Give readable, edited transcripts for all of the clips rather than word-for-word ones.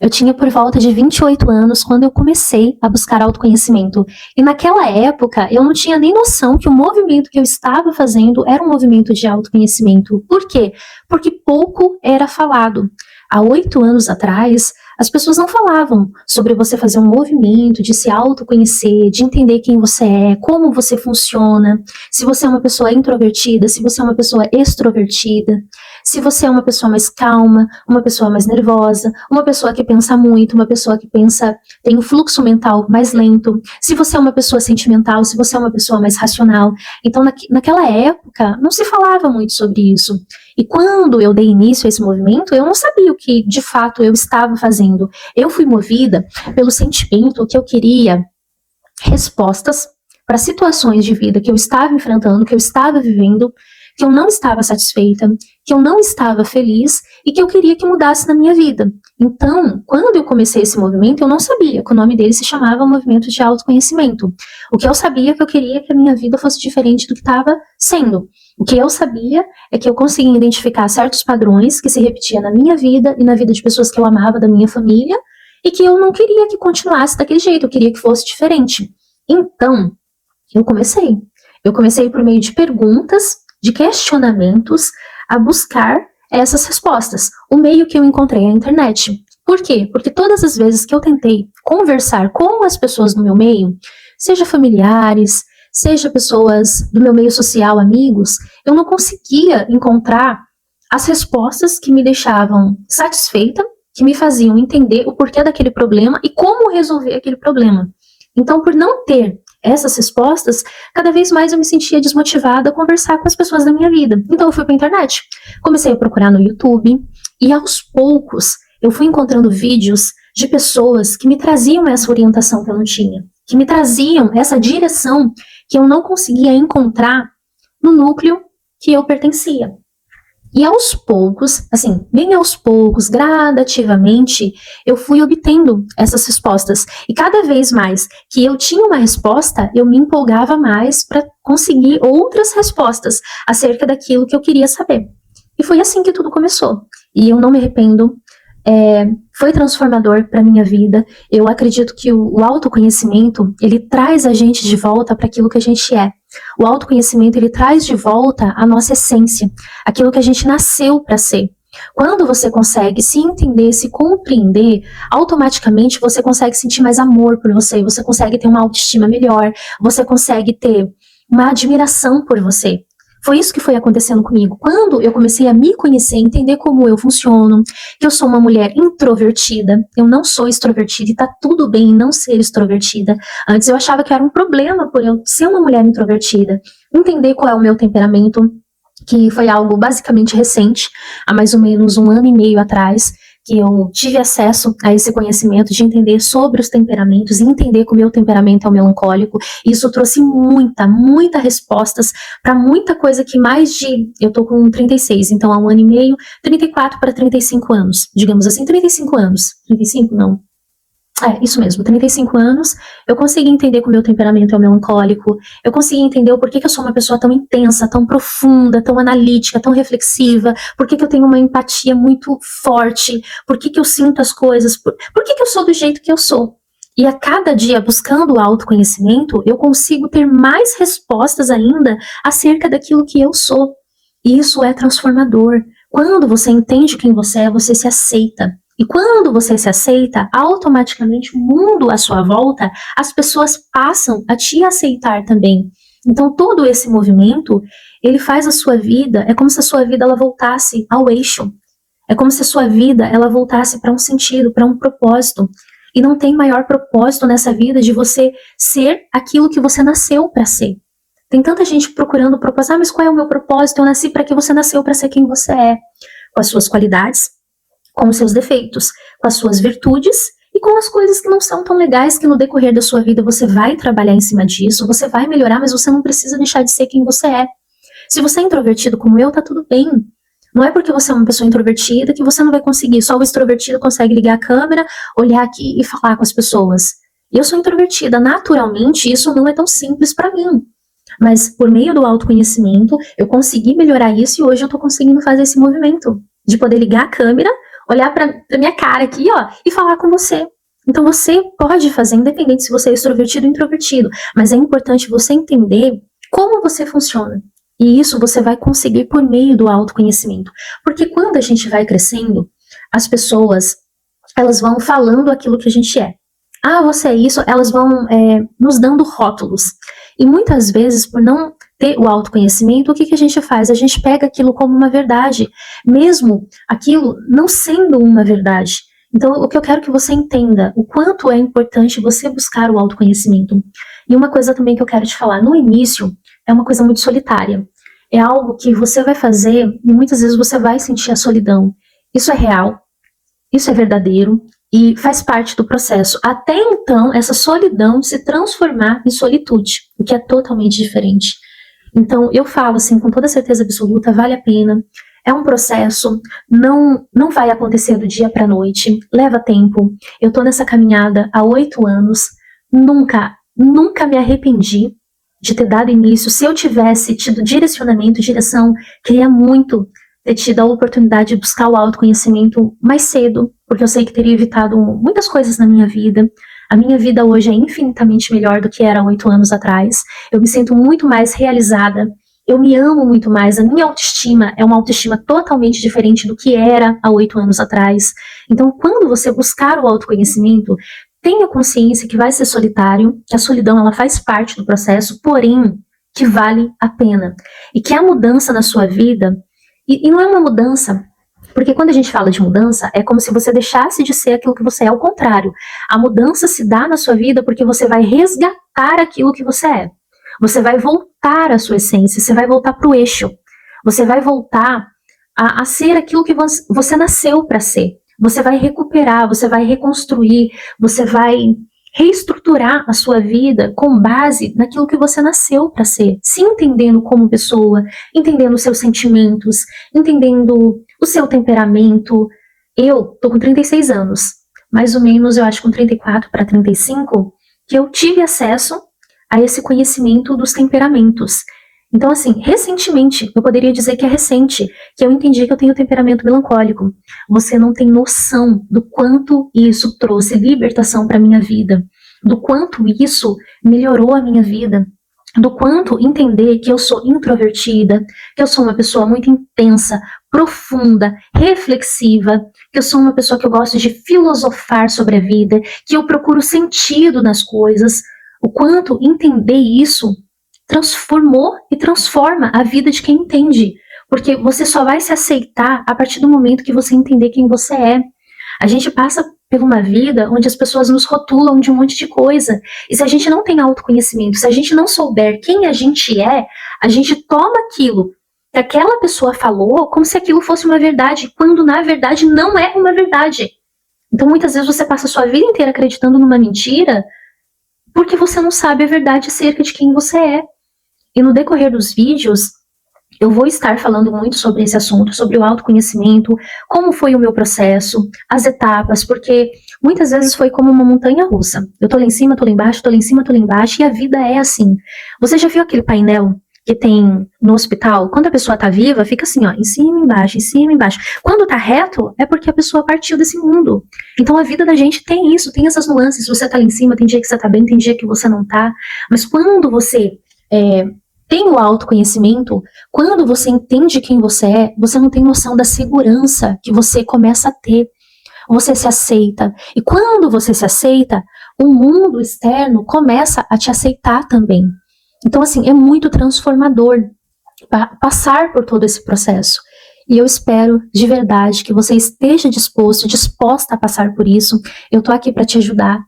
Eu tinha por volta de 28 anos quando eu comecei a buscar autoconhecimento. E naquela época, eu não tinha nem noção que o movimento que eu estava fazendo era um movimento de autoconhecimento. Por quê? Porque pouco era falado. Há 8 anos atrás, as pessoas não falavam sobre você fazer um movimento de se autoconhecer, de entender quem você é, como você funciona, se você é uma pessoa introvertida, se você é uma pessoa extrovertida, se você é uma pessoa mais calma, uma pessoa mais nervosa, uma pessoa que pensa muito, uma pessoa que pensa, tem um fluxo mental mais lento, se você é uma pessoa sentimental, se você é uma pessoa mais racional. Então, naquela época, não se falava muito sobre isso. E quando eu dei início a esse movimento, eu não sabia o que, de fato, eu estava fazendo. Eu fui movida pelo sentimento que eu queria respostas para situações de vida que eu estava enfrentando, que eu estava vivendo, que eu não estava satisfeita, que eu não estava feliz e que eu queria que mudasse na minha vida. Então, quando eu comecei esse movimento, eu não sabia que o nome dele se chamava Movimento de Autoconhecimento. O que eu sabia é que eu queria que a minha vida fosse diferente do que estava sendo. O que eu sabia é que eu conseguia identificar certos padrões que se repetiam na minha vida e na vida de pessoas que eu amava, da minha família, e que eu não queria que continuasse daquele jeito, eu queria que fosse diferente. Então, eu comecei. Eu comecei por meio de perguntas, de questionamentos, a buscar essas respostas. O meio que eu encontrei é a internet. Por quê? Porque todas as vezes que eu tentei conversar com as pessoas do meu meio, seja familiares, seja pessoas do meu meio social, amigos, eu não conseguia encontrar as respostas que me deixavam satisfeita, que me faziam entender o porquê daquele problema e como resolver aquele problema. Então, por não ter essas respostas, cada vez mais eu me sentia desmotivada a conversar com as pessoas da minha vida. Então eu fui para a internet, comecei a procurar no YouTube e aos poucos eu fui encontrando vídeos de pessoas que me traziam essa orientação que eu não tinha, que me traziam essa direção que eu não conseguia encontrar no núcleo que eu pertencia. E aos poucos, assim, bem aos poucos, gradativamente, eu fui obtendo essas respostas. E cada vez mais que eu tinha uma resposta, eu me empolgava mais para conseguir outras respostas acerca daquilo que eu queria saber. E foi assim que tudo começou. E eu não me arrependo. Foi transformador para minha vida. Eu acredito que o autoconhecimento, ele traz a gente de volta para aquilo que a gente é. O autoconhecimento, ele traz de volta a nossa essência, aquilo que a gente nasceu para ser. Quando você consegue se entender, se compreender, automaticamente você consegue sentir mais amor por você, você consegue ter uma autoestima melhor, você consegue ter uma admiração por você. Foi isso que foi acontecendo comigo. Quando eu comecei a me conhecer, entender como eu funciono, que eu sou uma mulher introvertida, eu não sou extrovertida e tá tudo bem não ser extrovertida. Antes eu achava que era um problema por eu ser uma mulher introvertida. Entender qual é o meu temperamento, que foi algo basicamente recente, há mais ou menos 1 ano e meio atrás, que eu tive acesso a esse conhecimento de entender sobre os temperamentos e entender que o meu temperamento é o melancólico. Isso trouxe muita respostas para muita coisa que mais de... Eu tô com 36, então há 1 ano e meio, 34 para 35 anos, digamos assim, 35 anos. 35 não. Isso mesmo, 35 anos, eu consegui entender que o meu temperamento é o melancólico, eu consegui entender o porquê que eu sou uma pessoa tão intensa, tão profunda, tão analítica, tão reflexiva, porquê que eu tenho uma empatia muito forte, porquê que eu sinto as coisas, porquê que eu sou do jeito que eu sou. E a cada dia, buscando o autoconhecimento, eu consigo ter mais respostas ainda acerca daquilo que eu sou. E isso é transformador. Quando você entende quem você é, você se aceita. E quando você se aceita, automaticamente o mundo à sua volta, as pessoas passam a te aceitar também. Então todo esse movimento, ele faz a sua vida, é como se a sua vida ela voltasse ao eixo. É como se a sua vida ela voltasse para um sentido, para um propósito. E não tem maior propósito nessa vida de você ser aquilo que você nasceu para ser. Tem tanta gente procurando propósito, mas qual é o meu propósito? Eu nasci para que você nasceu para ser quem você é, com as suas qualidades, com os seus defeitos, com as suas virtudes e com as coisas que não são tão legais, que no decorrer da sua vida você vai trabalhar em cima disso, você vai melhorar, mas você não precisa deixar de ser quem você é. Se você é introvertido como eu, tá tudo bem. Não é porque você é uma pessoa introvertida que você não vai conseguir. Só o extrovertido consegue ligar a câmera, olhar aqui e falar com as pessoas. Eu sou introvertida, naturalmente isso não é tão simples para mim. Mas por meio do autoconhecimento, eu consegui melhorar isso e hoje eu tô conseguindo fazer esse movimento de poder ligar a câmera, olhar pra minha cara aqui, ó, e falar com você. Então você pode fazer, independente se você é extrovertido ou introvertido, mas é importante você entender como você funciona. E isso você vai conseguir por meio do autoconhecimento. Porque quando a gente vai crescendo, as pessoas, elas vão falando aquilo que a gente é. Ah, você é isso, elas vão nos dando rótulos. E muitas vezes, por não ter o autoconhecimento, o que a gente faz? A gente pega aquilo como uma verdade, mesmo aquilo não sendo uma verdade. Então, o que eu quero que você entenda, o quanto é importante você buscar o autoconhecimento. E uma coisa também que eu quero te falar, no início, é uma coisa muito solitária. É algo que você vai fazer e muitas vezes você vai sentir a solidão. Isso é real, isso é verdadeiro e faz parte do processo. Até então, essa solidão se transformar em solitude, o que é totalmente diferente. Então, eu falo assim, com toda certeza absoluta, vale a pena. É um processo, não vai acontecer do dia para a noite, leva tempo. Eu tô nessa caminhada há 8 anos, nunca me arrependi de ter dado início. Se eu tivesse tido direcionamento, direção, queria muito ter tido a oportunidade de buscar o autoconhecimento mais cedo, porque eu sei que teria evitado muitas coisas na minha vida. A minha vida hoje é infinitamente melhor do que era 8 anos atrás. Eu me sinto muito mais realizada. Eu me amo muito mais. A minha autoestima é uma autoestima totalmente diferente do que era há 8 anos atrás. Então, quando você buscar o autoconhecimento, tenha consciência que vai ser solitário, que a solidão ela faz parte do processo, porém, que vale a pena. E que a mudança na sua vida, e não é uma mudança, porque quando a gente fala de mudança, é como se você deixasse de ser aquilo que você é, ao contrário. A mudança se dá na sua vida porque você vai resgatar aquilo que você é. Você vai voltar à sua essência, você vai voltar para o eixo. Você vai voltar a ser aquilo que você nasceu para ser. Você vai recuperar, você vai reconstruir, você vai reestruturar a sua vida com base naquilo que você nasceu para ser, se entendendo como pessoa, entendendo os seus sentimentos, entendendo o seu temperamento. Eu tô com 36 anos, mais ou menos, eu acho com 34 para 35, que eu tive acesso a esse conhecimento dos temperamentos. Então, assim, recentemente, eu poderia dizer que é recente, que eu entendi que eu tenho temperamento melancólico. Você não tem noção do quanto isso trouxe libertação para minha vida, do quanto isso melhorou a minha vida, do quanto entender que eu sou introvertida, que eu sou uma pessoa muito intensa, profunda, reflexiva, que eu sou uma pessoa que eu gosto de filosofar sobre a vida, que eu procuro sentido nas coisas, o quanto entender isso transformou e transforma a vida de quem entende. Porque você só vai se aceitar a partir do momento que você entender quem você é. A gente passa por uma vida onde as pessoas nos rotulam de um monte de coisa. E se a gente não tem autoconhecimento, se a gente não souber quem a gente é, a gente toma aquilo que aquela pessoa falou como se aquilo fosse uma verdade, quando na verdade não é uma verdade. Então muitas vezes você passa a sua vida inteira acreditando numa mentira porque você não sabe a verdade acerca de quem você é. E no decorrer dos vídeos, eu vou estar falando muito sobre esse assunto, sobre o autoconhecimento, como foi o meu processo, as etapas, porque muitas vezes foi como uma montanha russa. Eu tô lá em cima, tô lá embaixo, tô lá em cima, tô lá embaixo, e a vida é assim. Você já viu aquele painel que tem no hospital? Quando a pessoa tá viva, fica assim, ó, em cima, embaixo, em cima, embaixo. Quando tá reto, é porque a pessoa partiu desse mundo. Então a vida da gente tem isso, tem essas nuances. Você tá lá em cima, tem dia que você tá bem, tem dia que você não tá. Mas quando você tem o autoconhecimento, quando você entende quem você é, você não tem noção da segurança que você começa a ter. Você se aceita. E quando você se aceita, o mundo externo começa a te aceitar também. Então, assim, é muito transformador passar por todo esse processo. E eu espero, de verdade, que você esteja disposta a passar por isso. Eu tô aqui para te ajudar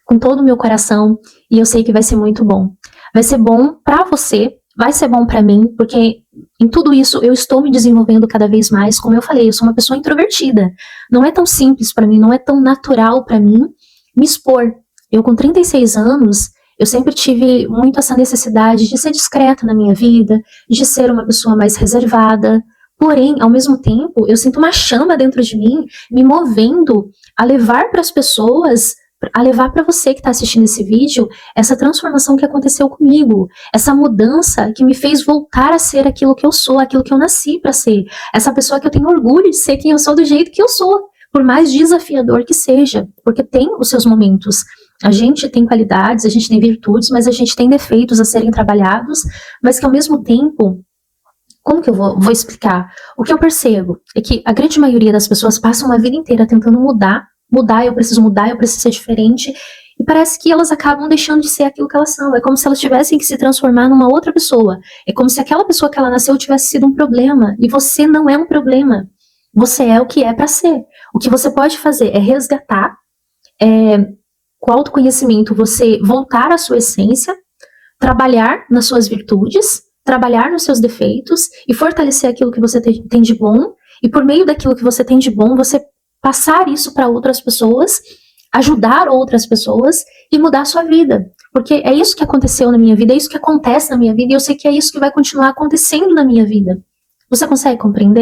com todo o meu coração e eu sei que vai ser muito bom. Vai ser bom para você, vai ser bom para mim, porque em tudo isso eu estou me desenvolvendo cada vez mais. Como eu falei, eu sou uma pessoa introvertida. Não é tão simples para mim, não é tão natural para mim me expor. Eu com 36 anos, eu sempre tive muito essa necessidade de ser discreta na minha vida, de ser uma pessoa mais reservada. Porém, ao mesmo tempo, eu sinto uma chama dentro de mim, me movendo a levar para as pessoas, a levar para você que está assistindo esse vídeo, essa transformação que aconteceu comigo, essa mudança que me fez voltar a ser aquilo que eu sou, aquilo que eu nasci para ser, essa pessoa que eu tenho orgulho de ser quem eu sou do jeito que eu sou, por mais desafiador que seja, porque tem os seus momentos. A gente tem qualidades, a gente tem virtudes, mas a gente tem defeitos a serem trabalhados, mas que ao mesmo tempo, como que eu vou explicar? O que eu percebo é que a grande maioria das pessoas passam uma vida inteira tentando mudar, eu preciso ser diferente, e parece que elas acabam deixando de ser aquilo que elas são. É como se elas tivessem que se transformar numa outra pessoa. É como se aquela pessoa que ela nasceu tivesse sido um problema, e você não é um problema. Você é o que é para ser. O que você pode fazer é resgatar, com o autoconhecimento, você voltar à sua essência, trabalhar nas suas virtudes, trabalhar nos seus defeitos e fortalecer aquilo que você tem de bom, e por meio daquilo que você tem de bom, você passar isso para outras pessoas, ajudar outras pessoas e mudar a sua vida. Porque é isso que aconteceu na minha vida, é isso que acontece na minha vida, e eu sei que é isso que vai continuar acontecendo na minha vida. Você consegue compreender?